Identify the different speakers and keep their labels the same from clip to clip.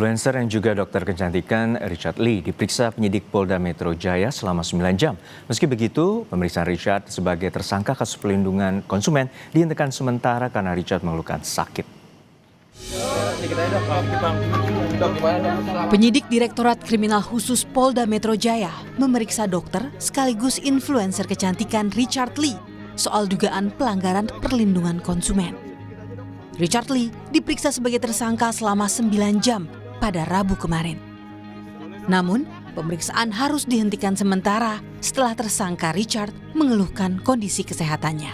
Speaker 1: Influencer yang juga dokter kecantikan Richard Lee diperiksa penyidik Polda Metro Jaya selama 9 jam. Meski begitu, pemeriksaan Richard sebagai tersangka kasus pelindungan konsumen dihentikan sementara karena Richard mengeluhkan sakit.
Speaker 2: Penyidik Direktorat Kriminal Khusus Polda Metro Jaya memeriksa dokter sekaligus influencer kecantikan Richard Lee soal dugaan pelanggaran perlindungan konsumen. Richard Lee diperiksa sebagai tersangka selama 9 jam pada Rabu kemarin. Namun, pemeriksaan harus dihentikan sementara setelah tersangka Richard mengeluhkan kondisi kesehatannya.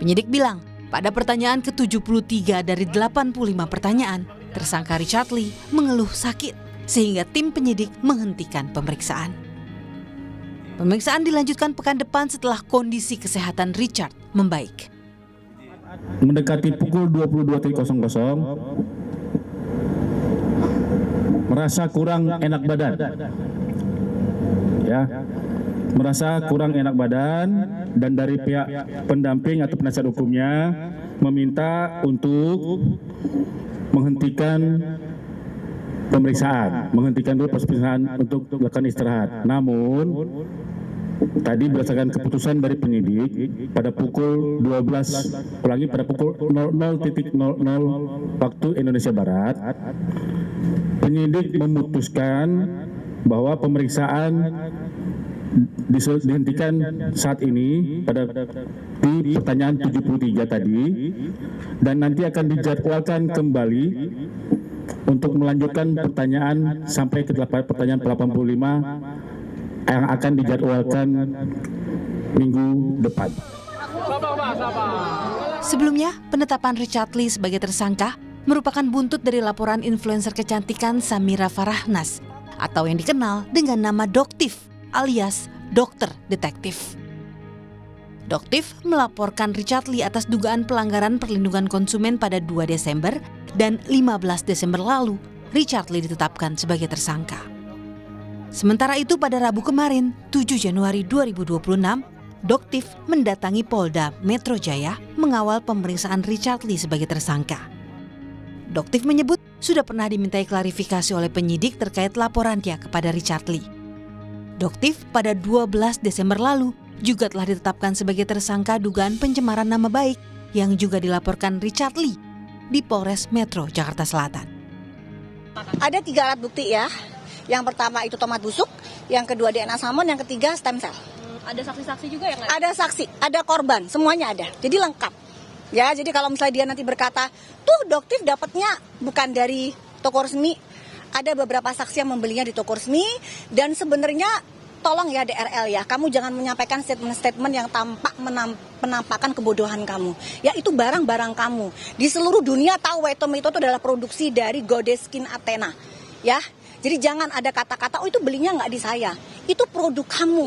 Speaker 2: Penyidik bilang, pada pertanyaan ke-73 dari 85 pertanyaan, tersangka Richard Lee mengeluh sakit sehingga tim penyidik menghentikan pemeriksaan. Pemeriksaan dilanjutkan pekan depan setelah kondisi kesehatan Richard membaik.
Speaker 3: Mendekati pukul 22.00, merasa kurang enak badan. Merasa kurang enak badan dan dari pihak pendamping atau penasihat hukumnya meminta untuk menghentikan pemeriksaan, menghentikan dulu pemeriksaan untuk melakukan istirahat. Namun tadi berdasarkan keputusan dari penyidik pada pukul 12, pada pukul 00.00 waktu Indonesia Barat, penyidik memutuskan bahwa pemeriksaan dihentikan saat ini di pertanyaan 73 tadi, dan nanti akan dijadwalkan kembali untuk melanjutkan pertanyaan sampai ke pertanyaan 85 yang akan dijadwalkan minggu depan.
Speaker 2: Sebelumnya, penetapan Richard Lee sebagai tersangka merupakan buntut dari laporan influencer kecantikan Samira Farahnas atau yang dikenal dengan nama Doktif alias dokter detektif. Doktif melaporkan Richard Lee atas dugaan pelanggaran perlindungan konsumen pada 2 Desember dan 15 Desember lalu, Richard Lee ditetapkan sebagai tersangka. Sementara itu pada Rabu kemarin, 7 Januari 2026, Doktif mendatangi Polda Metro Jaya mengawal pemeriksaan Richard Lee sebagai tersangka. Doktif menyebut sudah pernah dimintai klarifikasi oleh penyidik terkait laporan dia kepada Richard Lee. Doktif pada 12 Desember lalu juga telah ditetapkan sebagai tersangka dugaan pencemaran nama baik yang juga dilaporkan Richard Lee di Polres Metro Jakarta Selatan.
Speaker 4: Ada 3 alat bukti ya. Yang pertama itu tomat busuk, yang kedua DNA salmon, yang ketiga stem cell.
Speaker 5: Ada saksi-saksi juga yang lain?
Speaker 4: Ada saksi, ada korban, semuanya ada. Jadi lengkap. Ya, jadi kalau misalnya dia nanti berkata, tuh Doktif dapatnya bukan dari toko resmi, ada beberapa saksi yang membelinya di toko resmi, dan sebenarnya tolong ya DRL ya, kamu jangan menyampaikan statement-statement yang tampak menampakkan kebodohan kamu. Ya itu barang-barang kamu. Di seluruh dunia tahu White Tomato itu adalah produksi dari Goddess Skin Athena. Ya, jadi jangan ada kata-kata, oh itu belinya nggak di saya. Itu produk kamu.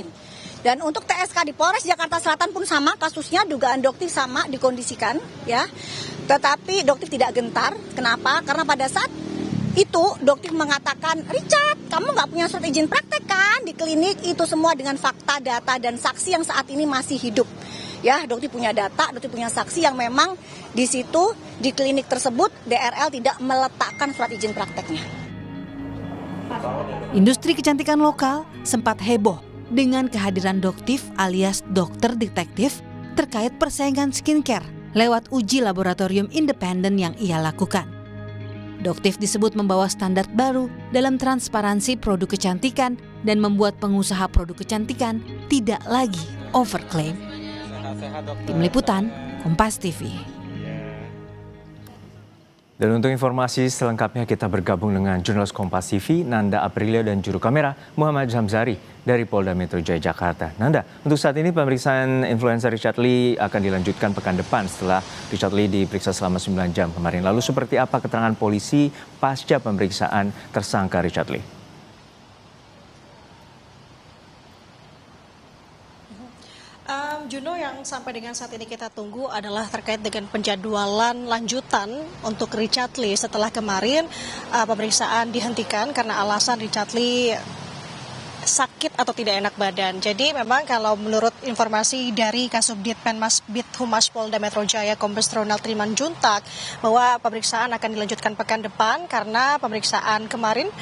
Speaker 4: Dan untuk TSK di Polres Jakarta Selatan pun sama, kasusnya dugaan Doktif sama dikondisikan. Ya, tetapi Doktif tidak gentar. Kenapa? Karena pada saat itu Doktif mengatakan, Richard, kamu nggak punya surat izin praktek kan di klinik, itu semua dengan fakta, data, dan saksi yang saat ini masih hidup. Ya, Doktif punya data, Doktif punya saksi yang memang di situ, di klinik tersebut, DRL tidak meletakkan surat izin prakteknya.
Speaker 2: Industri kecantikan lokal sempat heboh dengan kehadiran Doktif alias dokter detektif terkait persaingan skincare lewat uji laboratorium independen yang ia lakukan. Doktif disebut membawa standar baru dalam transparansi produk kecantikan dan membuat pengusaha produk kecantikan tidak lagi overclaim. Tim Liputan, Kompas TV.
Speaker 1: Dan untuk informasi selengkapnya kita bergabung dengan jurnalis Kompas TV, Nanda Aprilia, dan juru kamera Muhammad Zamzari dari Polda Metro Jaya Jakarta. Nanda, untuk saat ini pemeriksaan influencer Richard Lee akan dilanjutkan pekan depan setelah Richard Lee diperiksa selama 9 jam kemarin. Lalu seperti apa keterangan polisi pasca pemeriksaan tersangka Richard Lee?
Speaker 5: Juno, yang sampai dengan saat ini kita tunggu adalah terkait dengan penjadwalan lanjutan untuk Richard Lee setelah kemarin pemeriksaan dihentikan karena alasan Richard Lee sakit atau tidak enak badan. Jadi memang kalau menurut informasi dari Kasubdit Penmas Bid Humas Polda Metro Jaya Kombes Ronald Trimanjuntak bahwa pemeriksaan akan dilanjutkan pekan depan karena pemeriksaan kemarin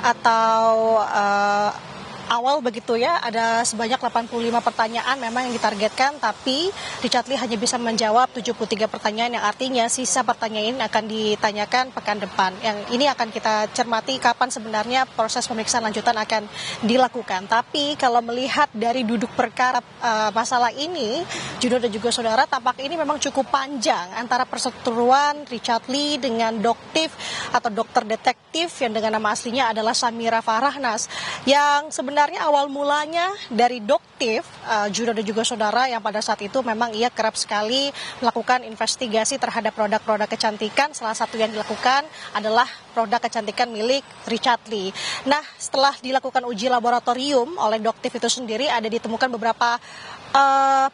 Speaker 5: atau awal begitu ya, ada sebanyak 85 pertanyaan memang yang ditargetkan, tapi Richard Lee hanya bisa menjawab 73 pertanyaan, yang artinya sisa pertanyaan ini akan ditanyakan pekan depan. Yang ini akan kita cermati kapan sebenarnya proses pemeriksaan lanjutan akan dilakukan. Tapi kalau melihat dari duduk perkara masalah ini, Juno dan juga saudara, tampak ini memang cukup panjang antara perseteruan Richard Lee dengan Doktif atau dokter detektif yang dengan nama aslinya adalah Samira Farahnas, yang sebenarnya awal mulanya dari Doktif, Juno dan juga saudara, yang pada saat itu memang ia kerap sekali melakukan investigasi terhadap produk-produk kecantikan. Salah satu yang dilakukan adalah produk kecantikan milik Richard Lee. Nah, setelah dilakukan uji laboratorium oleh Doktif itu sendiri, ada ditemukan beberapa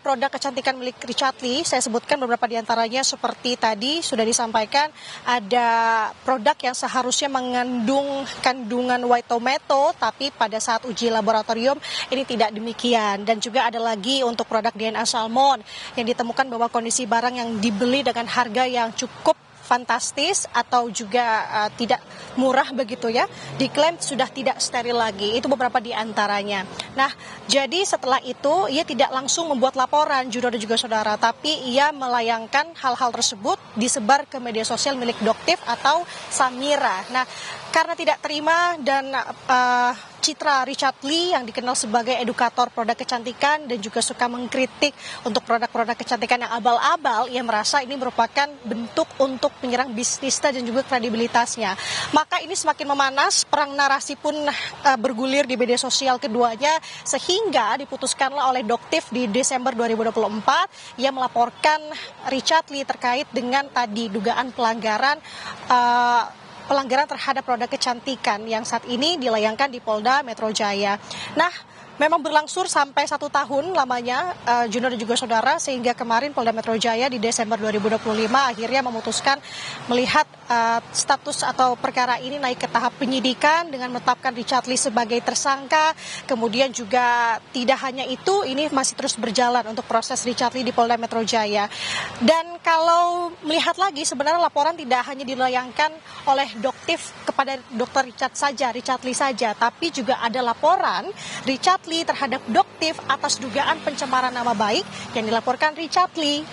Speaker 5: produk kecantikan milik Richard Lee. Saya sebutkan beberapa di antaranya seperti tadi sudah disampaikan, ada produk yang seharusnya mengandung kandungan white tomato, tapi pada saat uji laboratorium ini tidak demikian. Dan juga ada lagi untuk produk DNA salmon yang ditemukan bahwa kondisi barang yang dibeli dengan harga yang cukup fantastis atau juga tidak murah begitu ya, diklaim sudah tidak steril lagi. Itu beberapa di antaranya. Nah, jadi setelah itu ia tidak langsung membuat laporan, Juno dan juga saudara, tapi ia melayangkan hal-hal tersebut disebar ke media sosial milik Doktif atau Samira. Nah, karena tidak terima dan citra Richard Lee yang dikenal sebagai edukator produk kecantikan dan juga suka mengkritik untuk produk-produk kecantikan yang abal-abal, ia merasa ini merupakan bentuk untuk menyerang bisnisnya dan juga kredibilitasnya. Maka ini semakin memanas, perang narasi pun bergulir di media sosial keduanya, sehingga diputuskanlah oleh Doktif di Desember 2024 ia melaporkan Richard Lee terkait dengan tadi dugaan pelanggaran terhadap produk kecantikan yang saat ini dilayangkan di Polda Metro Jaya. Nah, memang berlangsung sampai 1 tahun lamanya, Juno dan juga saudara, sehingga kemarin Polda Metro Jaya di Desember 2025 akhirnya memutuskan melihat status atau perkara ini naik ke tahap penyidikan dengan menetapkan Richard Lee sebagai tersangka. Kemudian juga tidak hanya itu, ini masih terus berjalan untuk proses Richard Lee di Polda Metro Jaya. Dan kalau melihat lagi, sebenarnya laporan tidak hanya dilayangkan oleh Doktif kepada Dr. Richard Lee saja, tapi juga ada laporan Richard Lee terhadap Doktif atas dugaan pencemaran nama baik yang dilaporkan Richard Lee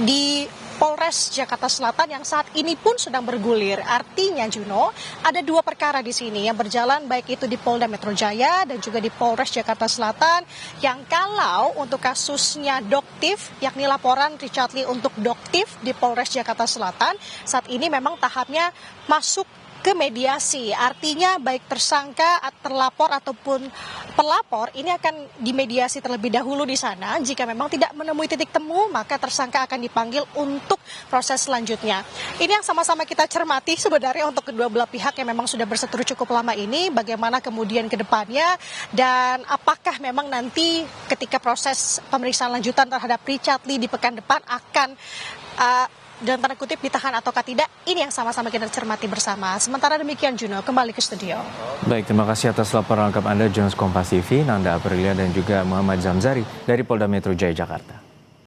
Speaker 5: di Polres Jakarta Selatan yang saat ini pun sedang bergulir. Artinya, Juno, ada 2 perkara di sini yang berjalan, baik itu di Polda Metro Jaya dan juga di Polres Jakarta Selatan, yang kalau untuk kasusnya Doktif, yakni laporan Richard Lee untuk Doktif di Polres Jakarta Selatan, saat ini memang tahapnya masuk ke mediasi. Artinya baik tersangka, terlapor ataupun pelapor ini akan dimediasi terlebih dahulu di sana. Jika memang tidak menemui titik temu, maka tersangka akan dipanggil untuk proses selanjutnya. Ini yang sama-sama kita cermati sebenarnya untuk kedua belah pihak yang memang sudah berseteru cukup lama ini, bagaimana kemudian ke depannya, dan apakah memang nanti ketika proses pemeriksaan lanjutan terhadap Richard Lee di pekan depan akan dalam tanda kutip ditahan ataukah tidak, ini yang sama-sama kita cermati bersama. Sementara demikian, Juno, kembali ke studio.
Speaker 1: Baik, terima kasih atas laporan lengkap Anda, jurnalis Kompas TV, Nanda Aprilia dan juga Muhammad Zamzari dari Polda Metro Jaya, Jakarta.